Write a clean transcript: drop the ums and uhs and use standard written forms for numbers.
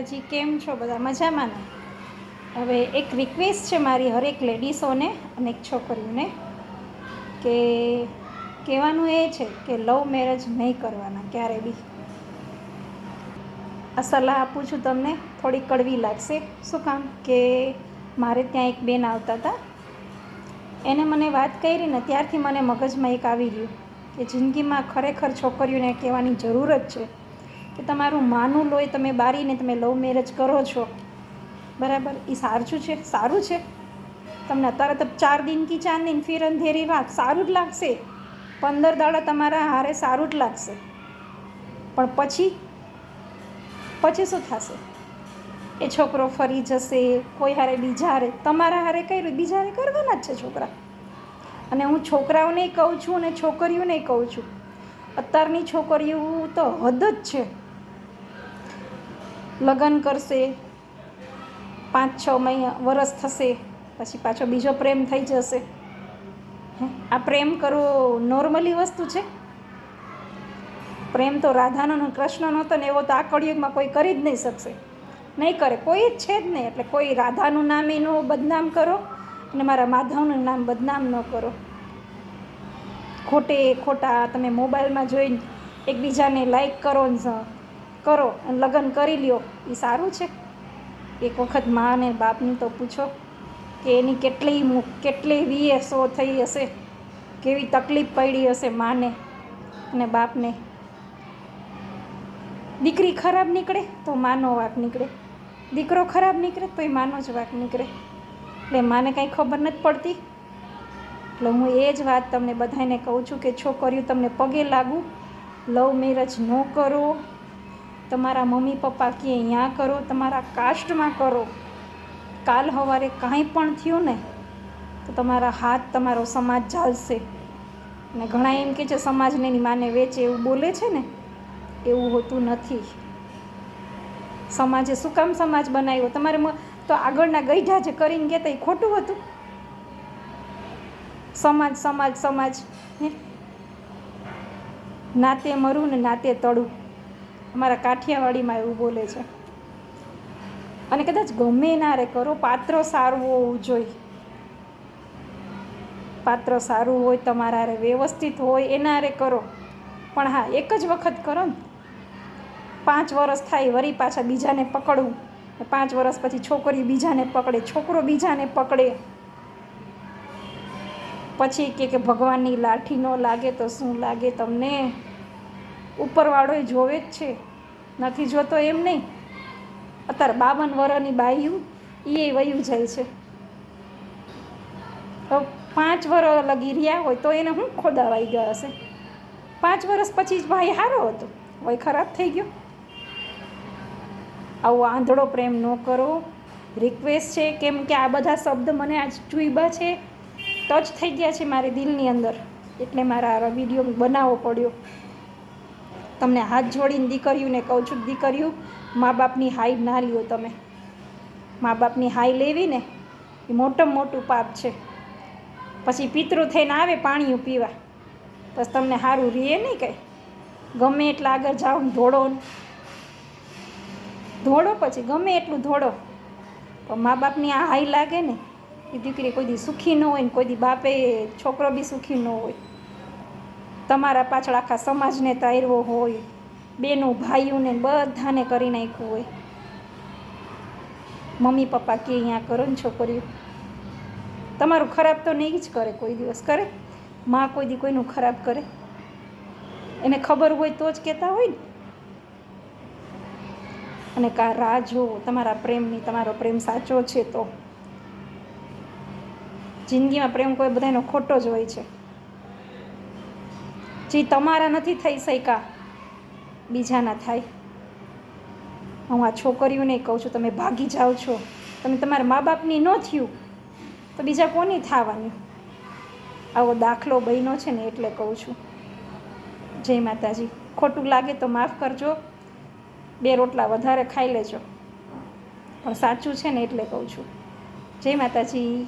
હજી કેમ છો બધા મજામાં ને? હવે એક રિક્વેસ્ટ છે મારી હરેક લેડીઝોને અને એક છોકરીઓને કે કહેવાનું એ છે કે લવ મેરેજ નહીં કરવાના ક્યારે બી. આ સલાહ આપું છું તમને, થોડી કડવી લાગશે. શું કામ કે મારે ત્યાં એક બેન આવતા હતા, એને મને વાત કરી ને ત્યારથી મને મગજમાં એક આવી ગયું કે જિંદગીમાં ખરેખર છોકરીઓને કહેવાની જરૂર જ છે કે તમારું માનું લોહી તમે બારીને તમે લવ મેરેજ કરો છો, બરાબર? એ સારું છે. તમને અત્યારે તો 4 દિન કી ચાંદની ફિર અંધેરી રાત સારું જ લાગશે, 15 દાડા તમારા હારે સારું જ લાગશે, પણ પછી શું થશે? એ છોકરો ફરી જશે, કોઈ હારે બીજા હારે, તમારા હારે કર્યું બીજા હારે કરવાના જ છે છોકરા. અને હું છોકરાઓને કહું છું અને છોકરીઓને કહું છું, અત્યારની છોકરીઓ તો હદ જ છે. લગ્ન કરશે, 5-6 વર્ષ થશે, પછી પાછો બીજો પ્રેમ થઈ જશે. આ પ્રેમ કરવો નોર્મલી વસ્તુ છે? પ્રેમ તો રાધાનો અને કૃષ્ણનો હતો ને એવો તો આ કળિયુગમાં કોઈ કરી જ નહીં શકશે, નહીં કરે, કોઈ જ છે જ નહીં. એટલે કોઈ રાધાનું નામ એનું બદનામ કરો અને મારા માધવનું નામ બદનામ ન કરો. ખોટા તમે મોબાઈલમાં જોઈને એકબીજાને લાઈક કરો અને લગ્ન કરી લ્યો, એ સારું છે? એક વખત મા અને બાપની તો પૂછો કે એની કેટલી વીએસો થઈ હશે, કેવી તકલીફ પડી હશે માને અને બાપને. દીકરી ખરાબ નીકળે તો માનો વાંક નીકળે, દીકરો ખરાબ નીકળે તો એ માનો જ વાંક નીકળે. એટલે માને કાંઈ ખબર નથી પડતી. એટલે હું એ જ વાત તમને બધાને કહું છું કે છોકરીઓ તમને પગે લાગુ, લવ મેરેજ ન કરો. તમારા મમ્મી પપ્પા કહે અહીંયા કરો, તમારા કાસ્ટમાં કરો. કાલ સવારે કાંઈ પણ થયું ને તો તમારા હાથ તમારો સમાજ ઝાલશે. અને ઘણા એમ કહે છે સમાજને એની માને વેચે, એવું બોલે છે ને, એવું હોતું નથી. સમાજે શું કામ સમાજ બનાવ્યો? તમારે તો આગળના ગઈઢા જે કરીને કહેતા એ ખોટું હતું? સમાજ નાતે મરું ને નાતે તળું, અમારા કાઠિયાવાડીમાં એવું બોલે છે. અને કદાચ ગમે ના રે કરો, પાત્ર સારું હોવું જોઈએ. પાત્ર સારું હોય, તમારા હારે વ્યવસ્થિત હોય, એના હારે કરો. પણ હા, એક જ વખત કરો ને, 5 વર્ષ થાય વળી પાછા બીજાને પકડવું, 5 વર્ષ પછી છોકરી બીજાને પકડે, છોકરો બીજાને પકડે, પછી કે ભગવાનની લાઠી ન લાગે તો શું લાગે તમને? ઉપરવાળો એ જોવે જ છે, નથી જોતો એમ નહીં. અત્યારે 52 વર્ષની બાયું એ વયું જાય છે. તો 5 વર્ષ લગી રહ્યા હોય તો એને શું ખોદાવાઈ ગયા હશે? 5 વર્ષ પછી જ ભાઈ સારો હતો, હવે ખરાબ થઈ ગયો. આવો આંધળો પ્રેમ ન કરો. રિક્વેસ્ટ છે, કેમ કે આ બધા શબ્દ મને આજ ચૂઈબા છે, ટચ થઈ ગયા છે મારી દિલની અંદર, એટલે મારા આ વિડીયો બનાવવો પડ્યો. તમને હાથ જોડીને દીકરીઓને કહું છું, દીકરીઓ મા બાપની હાઈ ના લ્યો તમે. મા બાપની હાઈ લેવી ને એ મોટામાં મોટું પાપ છે. પછી પિતૃ થઈને આવે પાણીયું પીવા, બસ તમને સારું રહે નહીં કંઈ. ગમે એટલા આગળ જાઓ ને ધોળો પછી ગમે એટલું ધોળો, પણ મા બાપની આ હાઈ લાગે ને એ દીકરી કોઈ દી સુખી ન હોય ને કોઈ દી બાપે છોકરો બી સુખી ન હોય. તમારા પાછળ આખા સમાજને તાર્યો હોય, બેનો ભાઈઓને બધાને કરી નાખ્યું હોય. મમ્મી પપ્પા કે અહીંયા કરો ને છોકરીઓ, તમારું ખરાબ તો નહીં જ કરે, કોઈ દિવસ કરે? માં કોઈ દી કોઈનું ખરાબ કરે? એને ખબર હોય તો જ કહેતા હોય ને. અને રાહ જોવો તમારા પ્રેમની, તમારો પ્રેમ સાચો છે તો. જિંદગીમાં પ્રેમ કોઈ બધાનો ખોટો જ હોય છે. જે તમારા નથી થઈ શક્યા, બીજાના થાય. હું આ છોકરીઓને કહું છું, તમે ભાગી જાઓ છો, તમે તમારા મા બાપની ન થયું તો બીજા કોની થવાની? આવો દાખલો બન્યો છે ને એટલે કહું છું. જય માતાજી. ખોટું લાગે તો માફ કરજો, 2 રોટલા વધારે ખાઈ લેજો, પણ સાચું છે ને એટલે કહું છું. જય માતાજી.